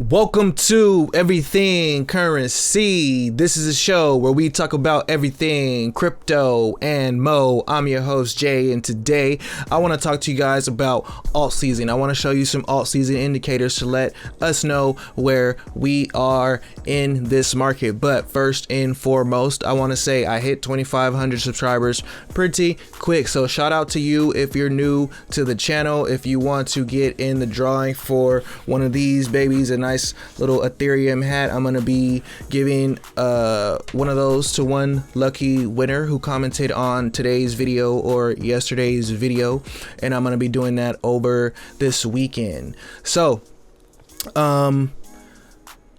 Welcome to Everything Currency. This is a show where we talk about everything crypto and mo. I'm your host Jay, and today I want to talk to you guys about Altseaon. I want to show you some Altseaon indicators to let us know where we are in this market. But first and foremost, I want to say I hit 2,500 subscribers pretty quick. So shout out to you if you're new to the channel. If you want to get in the drawing for one of these babies, a nice little Ethereum hat, I'm gonna be giving one of those to one lucky winner who commented on today's video or yesterday's video, and I'm gonna be doing that over this weekend. So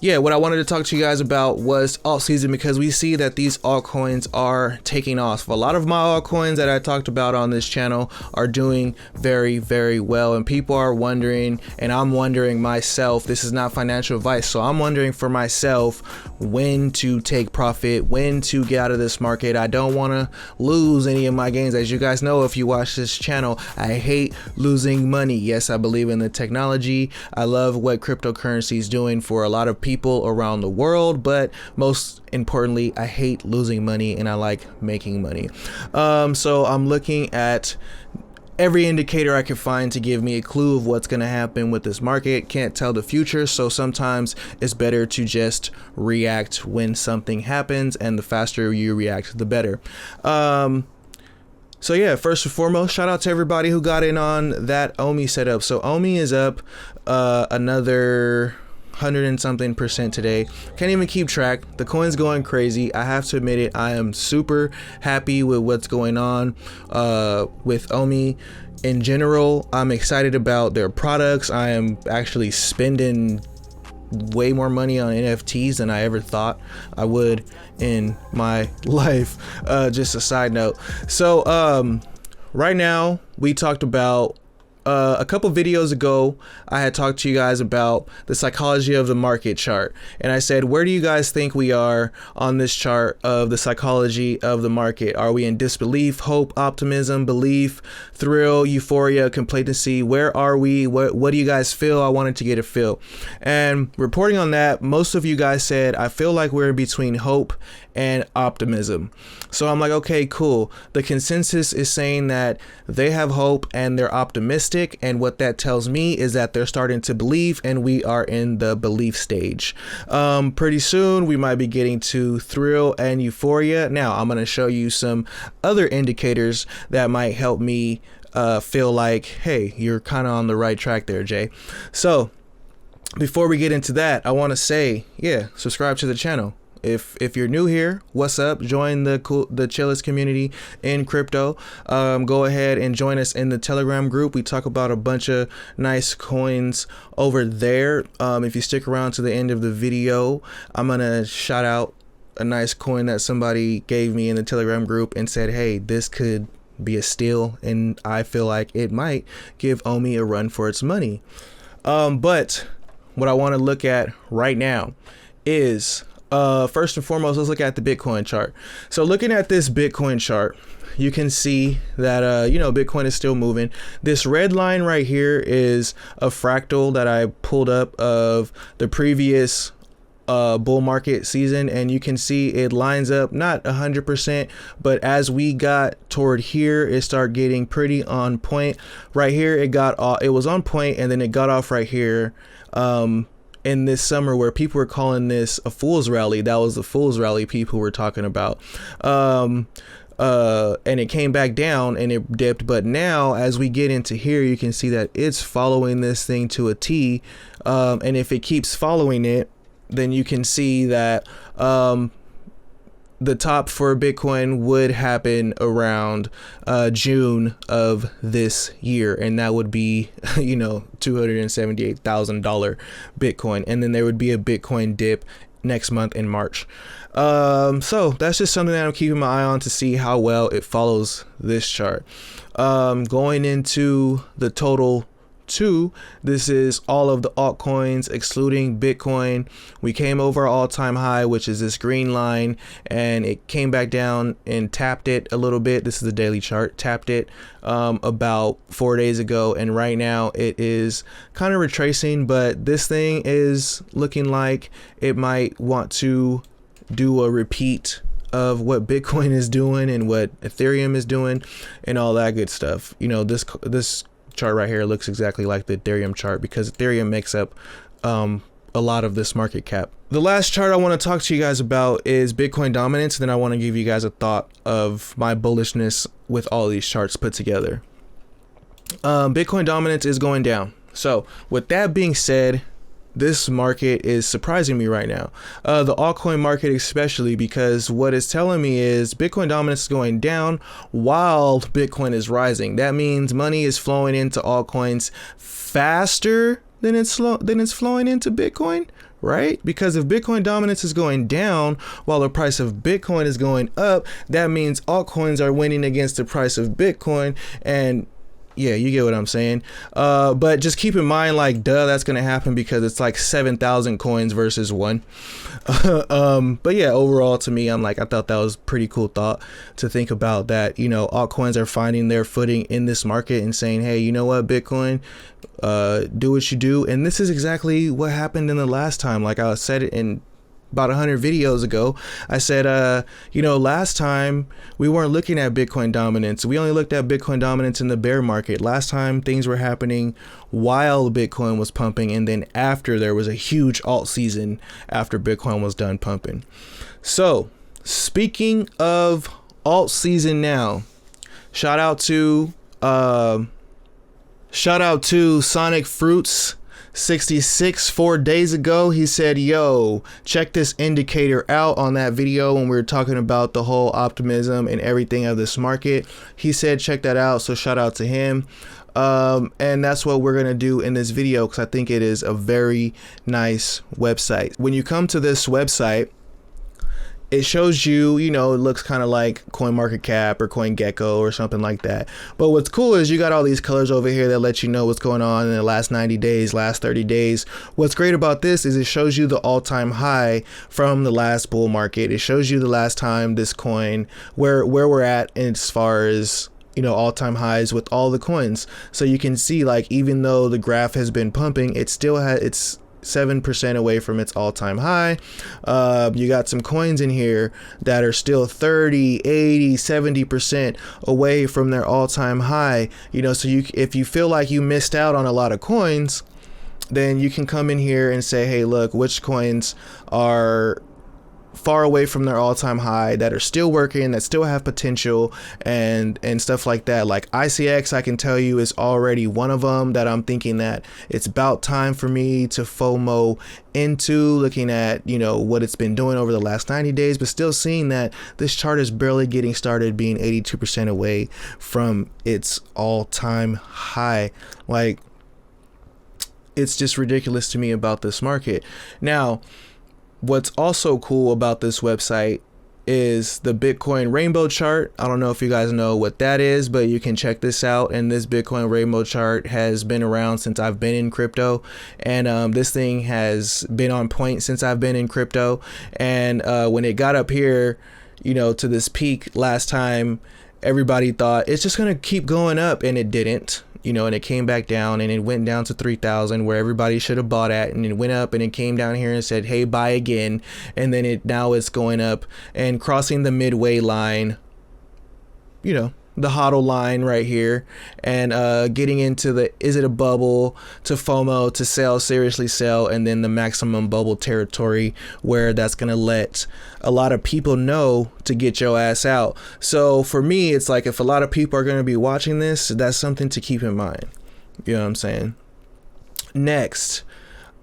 yeah, what I wanted to talk to you guys about was Altseaon, because we see that these altcoins are taking off. A lot of my altcoins that I talked about on this channel are doing very, very well, and people are wondering, and I'm wondering myself, this is not financial advice, so I'm wondering for myself when to take profit, when to get out of this market. I don't want to lose any of my gains. As you guys know, if you watch this channel, I hate losing money. Yes, I believe in the technology. I love what cryptocurrency is doing for a lot of people around the world, but most importantly, I hate losing money and I like making money. So I'm looking at every indicator I can find to give me a clue of what's going to happen with this market. Can't tell the future, so sometimes it's better to just react when something happens, and the faster you react, the better. So yeah, first and foremost, shout out to everybody who got in on that OMI setup. So OMI is up another 100 and something percent today. Can't even keep track. The coin's going crazy. I have to admit it. I am super happy with what's going on with OMI in general. I'm excited about their products. I am actually spending way more money on NFTs than I ever thought I would in my life. Just a side note. So right now we talked about a couple videos ago, I had talked to you guys about the psychology of the market chart, and I said, where do you guys think we are on this chart of the psychology of the market? Are we in disbelief, hope, optimism, belief, thrill, euphoria, complacency? Where are we? What do you guys feel? I wanted to get a feel. And reporting on that, most of you guys said, I feel like we're in between hope and optimism. So I'm like, okay, cool. The consensus is saying that they have hope and they're optimistic, and what that tells me is that they're starting to believe, and we are in the belief stage. Pretty soon we might be getting to thrill and euphoria. Now I'm going to show you some other indicators that might help me feel like, hey, you're kind of on the right track there, Jay. So before we get into that, I want to say, yeah, subscribe to the channel. If you're new here, what's up? Join the chillest community in crypto. Go ahead and join us in the Telegram group. We talk about a bunch of nice coins over there. If you stick around to the end of the video, I'm gonna shout out a nice coin that somebody gave me in the Telegram group and said, hey, this could be a steal, and I feel like it might give OMI a run for its money. But what I want to look at right now is, first and foremost, let's look at the Bitcoin chart. So looking at this Bitcoin chart, you can see that, Bitcoin is still moving. This red line right here is a fractal that I pulled up of the previous bull market season, and you can see it lines up, not 100%, but as we got toward here, it started getting pretty on point. Right here, it was on point, and then it got off right here. In this summer, where people were calling this a fool's rally. That was the fool's rally people were talking about. And it came back down and it dipped. But now, as we get into here, you can see that it's following this thing to a T. And if it keeps following it, then you can see that the top for Bitcoin would happen around June of this year, and that would be $278,000 Bitcoin, and then there would be a Bitcoin dip next month in March. So that's just something that I'm keeping my eye on to see how well it follows this chart. Going into the total 2, this is all of the altcoins excluding Bitcoin. We came over our all-time high, which is this green line, and it came back down and tapped it a little bit. This is the daily chart, tapped it about 4 days ago, and right now it is kind of retracing, but this thing is looking like it might want to do a repeat of what Bitcoin is doing and what Ethereum is doing and all that good stuff. You know, this chart right here looks exactly like the Ethereum chart because Ethereum makes up a lot of this market cap. The last chart I want to talk to you guys about is Bitcoin dominance. Then I want to give you guys a thought of my bullishness with all these charts put together. Bitcoin dominance is going down. So with that being said, this market is surprising me right now. The altcoin market especially, because what it's telling me is Bitcoin dominance is going down while Bitcoin is rising. That means money is flowing into altcoins faster than it's flowing into Bitcoin, right? Because if Bitcoin dominance is going down while the price of Bitcoin is going up, that means altcoins are winning against the price of Bitcoin. And yeah, you get what I'm saying. But just keep in mind, like, duh, that's going to happen because it's like 7,000 coins versus one. But yeah, overall to me, I thought that was a pretty cool thought to think about, that, you know, altcoins are finding their footing in this market and saying, hey, you know what, Bitcoin, do what you do. And this is exactly what happened in the last time. Like I said it in about 100 videos ago, I said, you know, last time we weren't looking at Bitcoin dominance. We only looked at Bitcoin dominance in the bear market. Last time things were happening while Bitcoin was pumping, and then after there was a huge alt season after Bitcoin was done pumping. So speaking of alt season now, shout out to Sonicfrootz 66 4 days ago. He said, yo, check this indicator out on that video when we were talking about the whole optimism and everything of this market. He said check that out, so shout out to him. And that's what we're gonna do in this video because I think it is a very nice website. When you come to this website, it shows you, you know, it looks kind of like CoinMarketCap or CoinGecko or something like that. But what's cool is you got all these colors over here that let you know what's going on in the last 90 days, last 30 days. What's great about this is it shows you the all-time high from the last bull market. It shows you the last time this coin, where we're at as far as, you know, all-time highs with all the coins. So you can see, like, even though the graph has been pumping, it still it's 7% away from its all-time high. You got some coins in here that are still 30, 80, 70% away from their all-time high. You know, so if you feel like you missed out on a lot of coins, then you can come in here and say, hey, look, which coins are far away from their all-time high, that are still working, that still have potential, and stuff like that. Like ICX, I can tell you, is already one of them that I'm thinking that it's about time for me to FOMO into, looking at, you know, what it's been doing over the last 90 days, but still seeing that this chart is barely getting started, being 82% away from its all-time high. Like, it's just ridiculous to me about this market. Now, what's also cool about this website is the Bitcoin rainbow chart. I don't know if you guys know what that is, but you can check this out. And this Bitcoin rainbow chart has been around since I've been in crypto. And this thing has been on point since I've been in crypto. And when it got up here, you know, to this peak last time, everybody thought it's just going to keep going up, and it didn't. You know, and it came back down, and it went down to 3,000 where everybody should have bought at, and it went up and it came down here and said, hey, buy again. And then now it's going up and crossing the midway line, you know, the HODL line right here, and getting into the, is it a bubble, to FOMO, to sell, seriously sell, and then the maximum bubble territory where that's going to let a lot of people know to get your ass out. So for me, it's like, if a lot of people are going to be watching this, that's something to keep in mind. You know what I'm saying? Next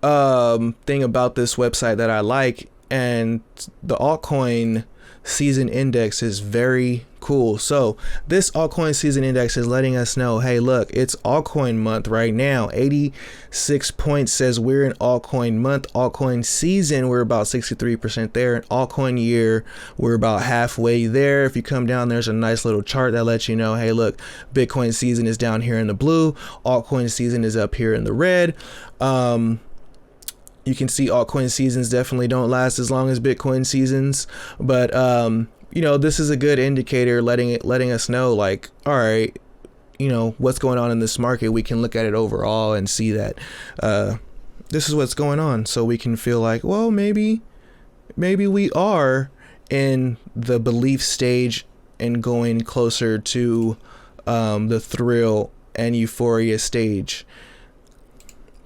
thing about this website that I like, and the altcoin season index is very cool. So this altcoin season index is letting us know, hey, look, it's altcoin month right now. 86 points says we're in altcoin month. Altcoin season, we're about 63% there. And altcoin year, we're about halfway there. If you come down, there's a nice little chart that lets you know, hey, look, Bitcoin season is down here in the blue. Altcoin season is up here in the red. You can see altcoin seasons definitely don't last as long as Bitcoin seasons, but you know, this is a good indicator letting us know, like, all right, you know, what's going on in this market. We can look at it overall and see that this is what's going on, so we can feel like, well, maybe we are in the belief stage and going closer to the thrill and euphoria stage.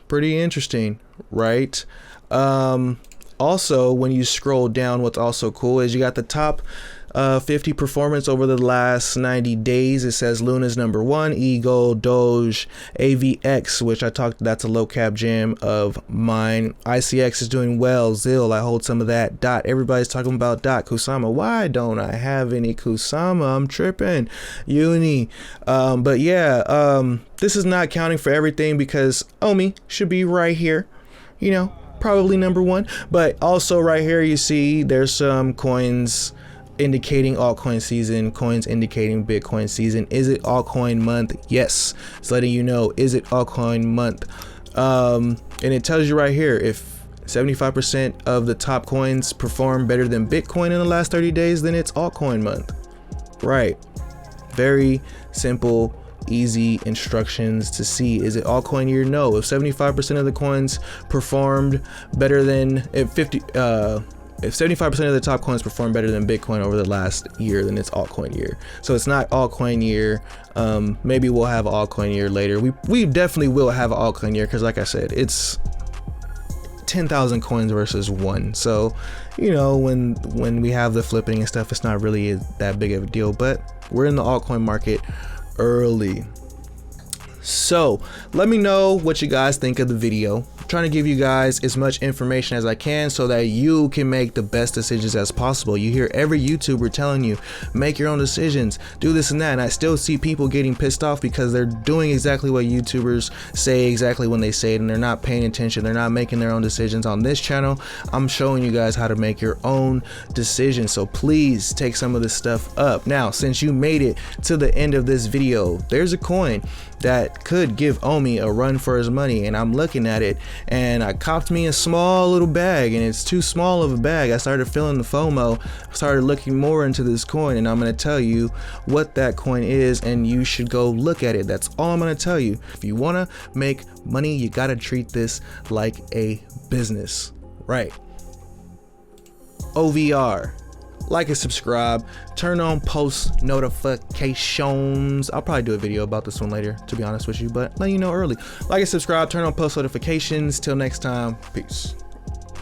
Pretty interesting, right? Also, when you scroll down, what's also cool is you got the top 50 performance over the last 90 days. It says Luna's number 1, Eagle, Doge, AVX, which that's a low cap jam of mine. ICX is doing well. Zill, I hold some of that. Dot, everybody's talking about Dot. Kusama, why don't I have any Kusama? I'm tripping. Uni. But yeah, this is not counting for everything because Omi should be right here, you know, probably number 1. But also right here, you see there's some coins indicating altcoin season, coins indicating Bitcoin season. Is it altcoin month? Yes, it's letting you know, is it altcoin month? And it tells you right here, if 75% of the top coins perform better than Bitcoin in the last 30 days, then it's altcoin month. Right, very simple, easy instructions to see. Is it altcoin year? No. If 75% of the coins performed better than, if 75% of the top coins perform better than Bitcoin over the last year, then it's altcoin year. So it's not altcoin year. Maybe we'll have an altcoin year later. We definitely will have an altcoin year because, like I said, it's 10,000 coins versus 1. So, you know, when we have the flipping and stuff, it's not really that big of a deal. But we're in the altcoin market early. So let me know what you guys think of the video. I'm trying to give you guys as much information as I can so that you can make the best decisions as possible. You hear every YouTuber telling you, make your own decisions, do this and that, and I still see people getting pissed off because they're doing exactly what YouTubers say exactly when they say it, and they're not paying attention. They're not making their own decisions. On this channel, I'm showing you guys how to make your own decisions, so please take some of this stuff up. Now, since you made it to the end of this video, there's a coin that could give Omi a run for his money, and I'm looking at it and I copped me a small little bag, and it's too small of a bag. I started feeling the FOMO, started looking more into this coin, and I'm going to tell you what that coin is, and you should go look at it. That's all I'm going to tell you. If you want to make money, you got to treat this like a business, right? OVR. Like and subscribe, turn on post notifications. I'll probably do a video about this one later, to be honest with you, but let you know early. Like and subscribe, turn on post notifications. Till next time, peace.